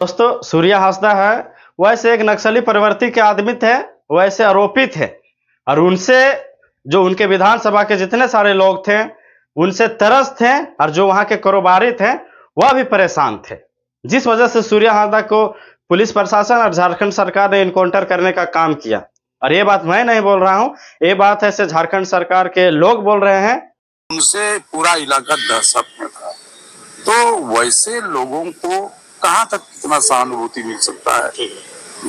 दोस्तों, सूर्या हांसदा है वैसे एक नक्सली प्रवृत्ति के आदमी थे, वैसे आरोपित थे। और उनसे जो उनके विधानसभा के जितने सारे लोग थे उनसे तरस थे, और जो वहां के कारोबारी थे वह भी परेशान थे। जिस वजह से सूर्या हांसदा को पुलिस प्रशासन और झारखंड सरकार ने इनकाउंटर करने का काम किया। और ये बात मैं नहीं बोल रहा हूं, ये बात ऐसे झारखंड सरकार के लोग बोल रहे हैं। उनसे पूरा इलाका दहशत में था, तो वैसे लोगों को कहां तक कितना सहानुभूति मिल सकता है।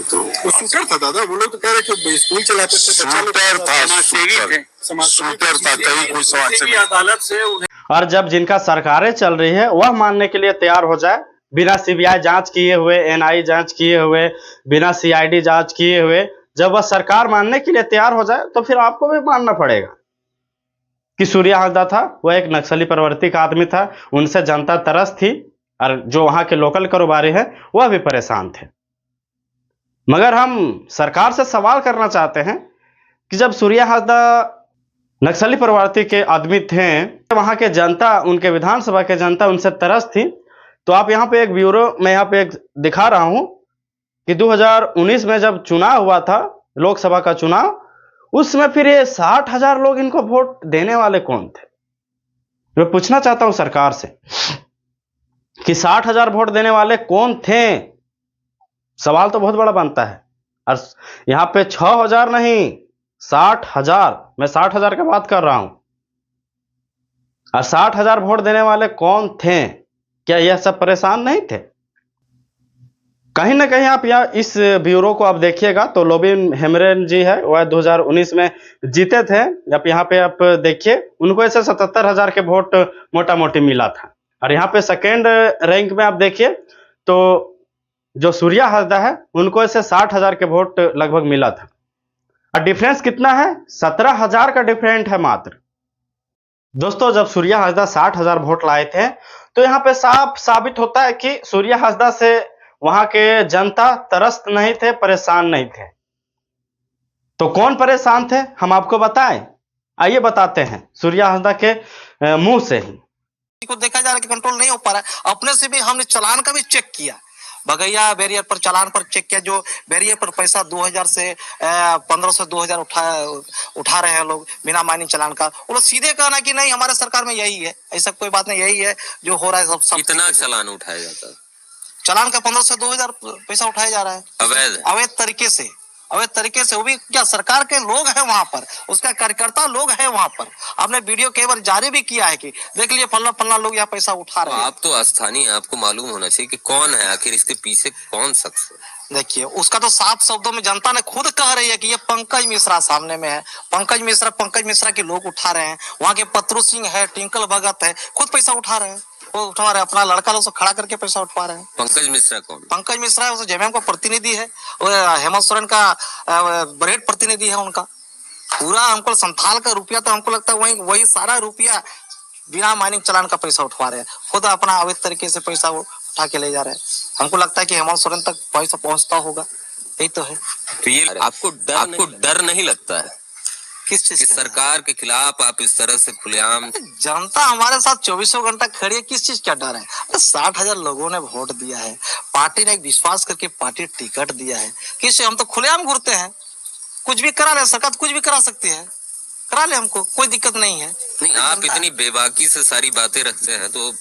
तो शूटर था दादा, वो लोग तो कह रहे कि स्कूल चलाते थे, शूटर था, शूटर था, कहीं कोई समाजसेवी अदालत से उन्हें। और जब जिनका सरकारें चल रही है वह मानने के लिए तैयार हो जाए, बिना सीबीआई जांच किए हुए, एनआई जांच किए हुए, बिना सीआईडी जांच किए हुए, जब वह सरकार मानने के लिए तैयार हो जाए तो फिर आपको भी मानना पड़ेगा कि सूर्या हांसदा था वह एक नक्सली प्रवृत्ति का आदमी था। उनसे जनता तरस थी, और जो वहां के लोकल कारोबारी है वह भी परेशान थे। मगर हम सरकार से सवाल करना चाहते हैं कि जब सूर्या हांसदा नक्सली प्रवृत्ति के आदमी थे, वहां के जनता, उनके विधानसभा के जनता उनसे तरस थी, तो आप यहाँ पे एक ब्यूरो मैं यहाँ पे एक दिखा रहा हूं कि 2019 में जब चुनाव हुआ था, लोकसभा का चुनाव, उसमें फिर ये 60,000 लोग इनको वोट देने वाले कौन थे। मैं पूछना चाहता हूं सरकार से कि 60,000 वोट देने वाले कौन थे। सवाल तो बहुत बड़ा बनता है। और यहां पे 6,000 नहीं, 60,000, मैं 60,000 की बात कर रहा हूं। और 60,000 वोट देने वाले कौन थे? क्या यह सब परेशान नहीं थे? कहीं ना कहीं आप यहाँ इस ब्यूरो को आप देखिएगा तो लोबिन हेमरेन जी है, वह 2019 में जीते थे। आप यहाँ पे आप देखिए, उनको ऐसे 77,000 के वोट मोटा मोटी मिला था। और यहाँ पे सेकेंड रैंक में आप देखिए तो जो सूर्या हांसदा है उनको ऐसे 60,000 के वोट लगभग मिला था। और डिफरेंस कितना है? 17,000 का डिफरेंट है मात्र। दोस्तों, जब सूर्या हांसदा 60,000 वोट लाए थे तो यहाँ पे साफ साबित होता है कि सूर्या हांसदा से वहां के जनता त्रस्त नहीं थे, परेशान नहीं थे। तो कौन परेशान थे हम आपको बताएं? आइए बताते हैं सूर्या हांसदा के मुंह से ही। को देखा जा रहा है कि कंट्रोल नहीं हो पा रहा है। अपने से भी हमने चालान का भी चेक किया, बगैया बैरियर पर चालान पर चेक किया। जो बैरियर पर पैसा 2000 से 1500 2000 उठा रहे हैं लोग बिना माइनिंग चालान का, वो लोग सीधे कहना कि नहीं हमारे सरकार में यही है, ऐसा कोई बात नहीं, यही है जो हो रहा है। सब कितना चालान उठाया जाता है? चालान का 1500 से 2000 पैसा उठाया जा रहा है अवैध तरीके से। अवैध तरीके से, वो भी क्या सरकार के लोग हैं वहां पर, उसका कार्यकर्ता लोग हैं वहां पर। आपने वीडियो कई बार जारी भी किया है कि देख लिए फलना फलना लोग यहाँ पैसा उठा रहे हैं। आप तो स्थानीय, आपको मालूम होना चाहिए कि कौन है आखिर इसके पीछे, कौन शख्स है। देखिए, उसका तो साफ शब्दों में जनता ने खुद कह रही है कि ये पंकज मिश्रा सामने में है। पंकज मिश्रा के लोग उठा रहे हैं। वहां के पत्रू सिंह है, टिंकल भगत है, खुद पैसा उठा रहे हैं। वो उठा रहे हैं, अपना लड़का लोग से खड़ा करके पैसा उठवा रहे हैं। पंकज मिश्रा कौन? पंकज मिश्रा है, जेएमएम का प्रतिनिधि है, हेमंत सोरेन का बरेड प्रतिनिधि है उनका। पूरा हमको संथाल का रुपया तो हमको लगता है वही सारा रुपया बिना माइनिंग चालान का पैसा उठवा रहे हैं। खुद अपना अवैध तरीके से पैसा उठा के ले जा रहे हैं। हमको लगता है कि हेमंत सोरेन तक पैसा पहुंचता होगा, यही तो है। तो ये आपको डर नहीं लगता है किस चीज? सरकार के खिलाफ आप इस तरह से खुलेआम? जनता हमारे साथ 24 घंटा खड़ी है, किस चीज का डर है? 60,000 लोगों ने वोट दिया है, पार्टी ने एक विश्वास करके पार्टी टिकट दिया है। किस, हम तो खुलेआम घूरते हैं, कुछ भी करा ले, सरकार कुछ भी करा सकती है, करा ले, हमको कोई दिक्कत नहीं है। नहीं, आप इतनी बेबाकी से सारी बातें रखते हैं तो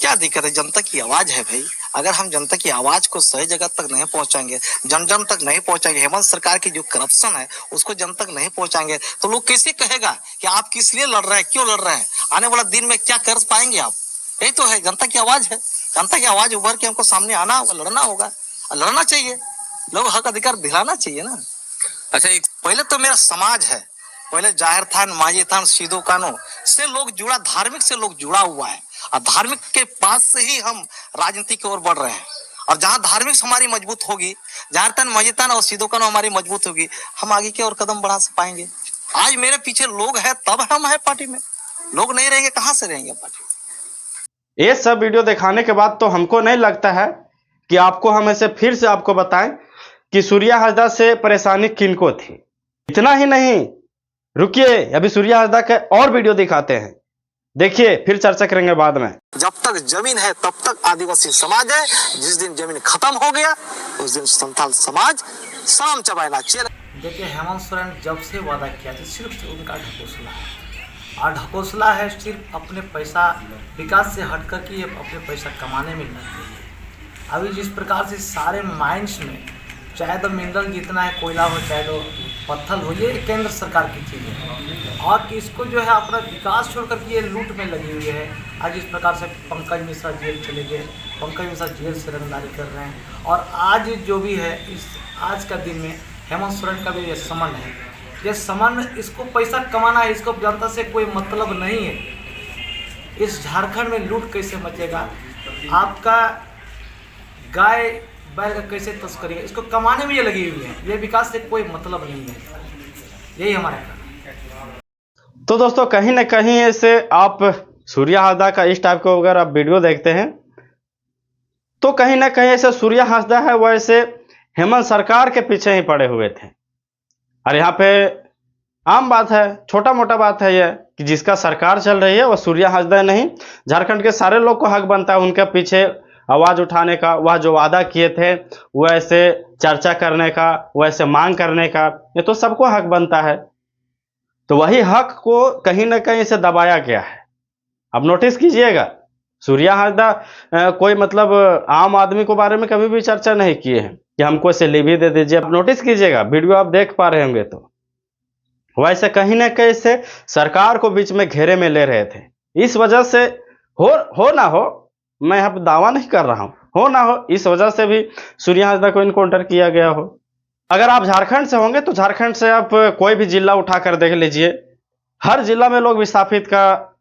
क्या दिक्कत है? जनता की आवाज है भाई। अगर हम जनता की आवाज को सही जगह तक नहीं पहुंचाएंगे, जन जन तक नहीं पहुंचाएंगे, हेमंत सरकार की जो करप्शन है उसको जन तक नहीं पहुंचाएंगे, तो लोग कैसे कहेगा कि आप किस लिए लड़ रहे हैं, क्यों लड़ रहे हैं, आने वाला दिन में क्या कर पाएंगे आप? यही तो है, जनता की आवाज है। जनता की आवाज उभर के हमको सामने आना होगा, लड़ना होगा, लड़ना चाहिए। लोग हक अधिकार दिलाना चाहिए ना। अच्छा, पहले तो मेरा समाज है, पहले जाहिर थान, माजी थान, सीधो कानो से लोग जुड़ा, धार्मिक से लोग जुड़ा हुआ है, और धार्मिक के पास से ही हम राजनीति की ओर बढ़ रहे हैं। और जहां धार्मिक हमारी मजबूत होगी, जाहिर थान, माजी थान और सीधो कानो हमारी मजबूत होगी, हम आगे की ओर कदम बढ़ा पाएंगे। आज मेरे पीछे लोग हैं तब हम हैं पार्टी में, लोग नहीं रहेंगे कहां से रहेंगे पार्टी में? ये सब वीडियो दिखाने के बाद तो हमको नहीं लगता है कि आपको हम ऐसे फिर से आपको बताएं कि सूर्या हांसदा से परेशानी किनको थी। इतना ही नहीं, रुकिए, अभी सूर्या हांसदा के और वीडियो दिखाते हैं। देखिए, फिर चर्चा करेंगे बाद में। जब तक जमीन है तब तक आदिवासी समाज है, जिस दिन जमीन खत्म हो गया उस दिन संथाल समाज शाम चबाना चाहिए। देखिए, हेमंत सोरेन जब से वादा किया था सिर्फ उनका ढकोसला है, और ढकोसला है सिर्फ अपने पैसा विकास से हटकर के अपने पैसा कमाने में लग गई है। अभी जिस प्रकार से सारे माइंस में चाहे तो मिनरल जितना है, कोयला हो चाहे तो पत्थर हो, ये केंद्र सरकार की चीज़ है, और इसको जो है अपना विकास छोड़ करके ये लूट में लगी हुई है। आज जिस प्रकार से पंकज मिश्रा जेल चले गए, पंकज मिश्रा जेल से रंगदारी कर रहे हैं, और आज जो भी है इस आज का दिन में हेमंत सोरेन का भी ये समन है, ये समन इसको पैसा कमाना है, इसको जनता से कोई मतलब नहीं है। इस झारखंड में लूट कैसे मचेगा, आपका गाय बैल का कैसे तस्करी है, इसको कमाने में ये लगी हुई है, ये विकास से कोई मतलब नहीं है। यही हमारा कहना है। तो दोस्तों, कहीं ना कहीं ऐसे आप सूर्या हासदा का इस टाइप को अगर आप वीडियो देखते हैं तो कहीं ना कहीं ऐसे सूर्या हासदा है वो ऐसे हेमंत सरकार के पीछे ही पड़े हुए थे। और यहाँ पे आम बात है, छोटा मोटा बात है यह कि जिसका सरकार चल रही है वो सूर्या हासदा नहीं, झारखंड के सारे लोग को हक बनता है उनके पीछे आवाज उठाने का। वह जो वादा किए थे वो ऐसे चर्चा करने का, वो ऐसे मांग करने का, ये तो सबको हक बनता है। तो वही हक को कहीं ना कहीं से दबाया गया है। अब नोटिस कीजिएगा, सूर्या हासदा कोई मतलब आम आदमी को बारे में कभी भी चर्चा नहीं किए हैं कि हमको इसे लेवी दे दीजिए। अब नोटिस कीजिएगा, वीडियो आप देख पा रहे होंगे तो वैसे कहीं ना कहीं से सरकार को बीच में घेरे में ले रहे थे। इस वजह से हो ना हो, मैं यहाँ पर दावा नहीं कर रहा हूँ, हो ना हो इस वजह से भी सूर्या हासदा को इनकाउंटर किया गया हो। अगर आप झारखंड से होंगे तो झारखंड से आप कोई भी जिला उठाकर देख लीजिए, हर जिला में लोग विस्थापित का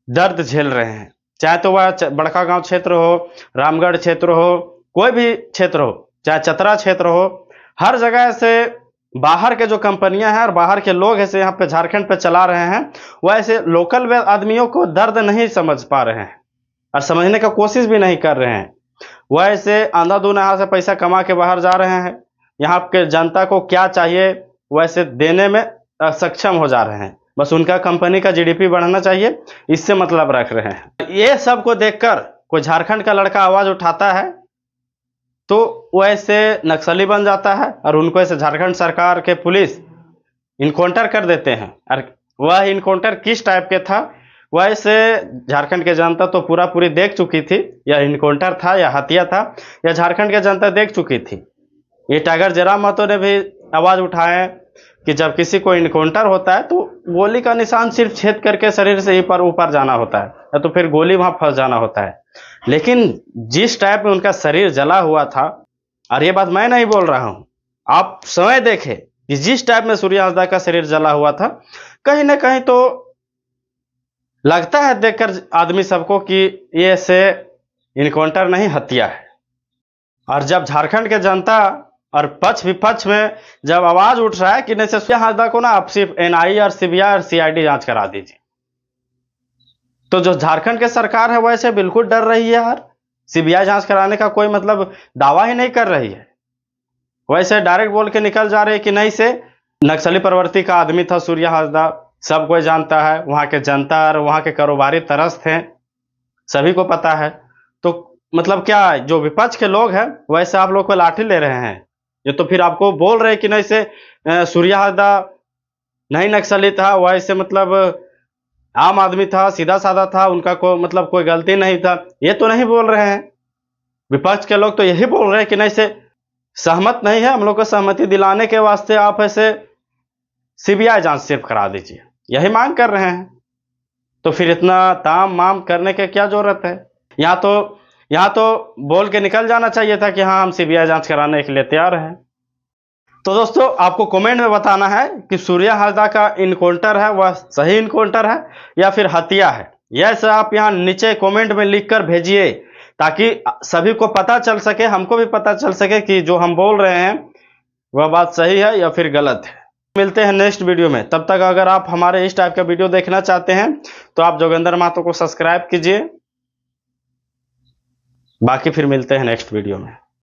दर्द झेल रहे हैं, चाहे तो वह बड़का गांव क्षेत्र हो, रामगढ़ क्षेत्र हो, कोई भी क्षेत्र हो, चाहे चतरा क्षेत्र हो, हर जगह से बाहर के जो कंपनियां हैं और बाहर के लोग ऐसे यहाँ पे झारखंड पे चला रहे हैं, वह ऐसे लोकल आदमियों को दर्द नहीं समझ पा रहे हैं और समझने का कोशिश भी नहीं कर रहे हैं। वह ऐसे अंधाधुंध यहाँ से पैसा कमा के बाहर जा रहे हैं, यहाँ के जनता को क्या चाहिए वैसे देने में सक्षम हो जा रहे हैं। बस उनका कंपनी का जीडीपी बढ़ना चाहिए, इससे मतलब रख रहे हैं। ये सब को देखकर कोई झारखंड का लड़का आवाज उठाता है तो वो ऐसे नक्सली बन जाता है और उनको ऐसे झारखंड सरकार के पुलिस इनकाउंटर कर देते हैं। और वह इनकाउंटर किस टाइप के था वैसे झारखंड के जनता तो पूरी देख चुकी थी, यह इनकाउंटर था या हत्या था, यह झारखंड के जनता देख चुकी थी। ये टाइगर जयराम महतो ने भी आवाज उठाए कि जब किसी को इनकाउंटर होता है तो गोली का निशान सिर्फ छेद करके शरीर से ही पर ऊपर जाना होता है या तो फिर गोली वहां फंस जाना होता है। लेकिन जिस टाइप में उनका शरीर जला हुआ था, और ये बात मैं नहीं बोल रहा हूं, आप समय देखें कि जिस टाइप में सूर्या हासदा का शरीर जला हुआ था, कहीं ना कहीं तो लगता है देखकर आदमी सबको कि ये से इनकाउंटर नहीं हत्या है। और जब झारखंड के जनता और पक्ष विपक्ष में जब आवाज उठ रहा है कि नहीं सूर्या हासदा को ना आप सिर्फ एनआई और सीबीआई और सीआईडी जांच करा दीजिए, तो जो झारखंड के सरकार है वैसे बिल्कुल डर रही है यार, सीबीआई जांच कराने का कोई मतलब दावा ही नहीं कर रही है। वैसे डायरेक्ट बोल के निकल जा रहे हैं कि नहीं से नक्सली प्रवृत्ति का आदमी था सूर्या हासदा, सब कोई जानता है, वहां के जनता और वहां के कारोबारी तरस थे, सभी को पता है। तो मतलब क्या जो विपक्ष के लोग हैं वैसे आप लोग को लाठी ले रहे हैं, ये तो फिर आपको बोल रहे हैं कि नहीं से सूर्या हासदा नहीं नक्सली था, वैसे मतलब आम आदमी था, सीधा साधा था, उनका कोई मतलब कोई गलती नहीं था, ये तो नहीं बोल रहे हैं। विपक्ष के लोग तो यही बोल रहे हैं कि नहीं से सहमत नहीं है, हम लोग को सहमति दिलाने के वास्ते आप ऐसे सीबीआई जांच सिर्फ करा दीजिए, यही मांग कर रहे हैं। तो फिर इतना ताम माम करने की क्या जरूरत है? यहाँ तो बोल के निकल जाना चाहिए था कि हाँ हम सीबीआई जांच कराने के लिए तैयार हैं। तो दोस्तों आपको कमेंट में बताना है कि सूर्या हासदा का इनकाउंटर है वह सही इनकाउंटर है या फिर हत्या है। यह सब आप यहाँ नीचे कमेंट में लिखकर भेजिए ताकि सभी को पता चल सके, हमको भी पता चल सके कि जो हम बोल रहे हैं वह बात सही है या फिर गलत है। मिलते हैं नेक्स्ट वीडियो में, तब तक अगर आप हमारे इस टाइप का वीडियो देखना चाहते हैं तो आप जोगेंद्र महतो को सब्सक्राइब कीजिए। बाकी फिर मिलते हैं नेक्स्ट वीडियो में।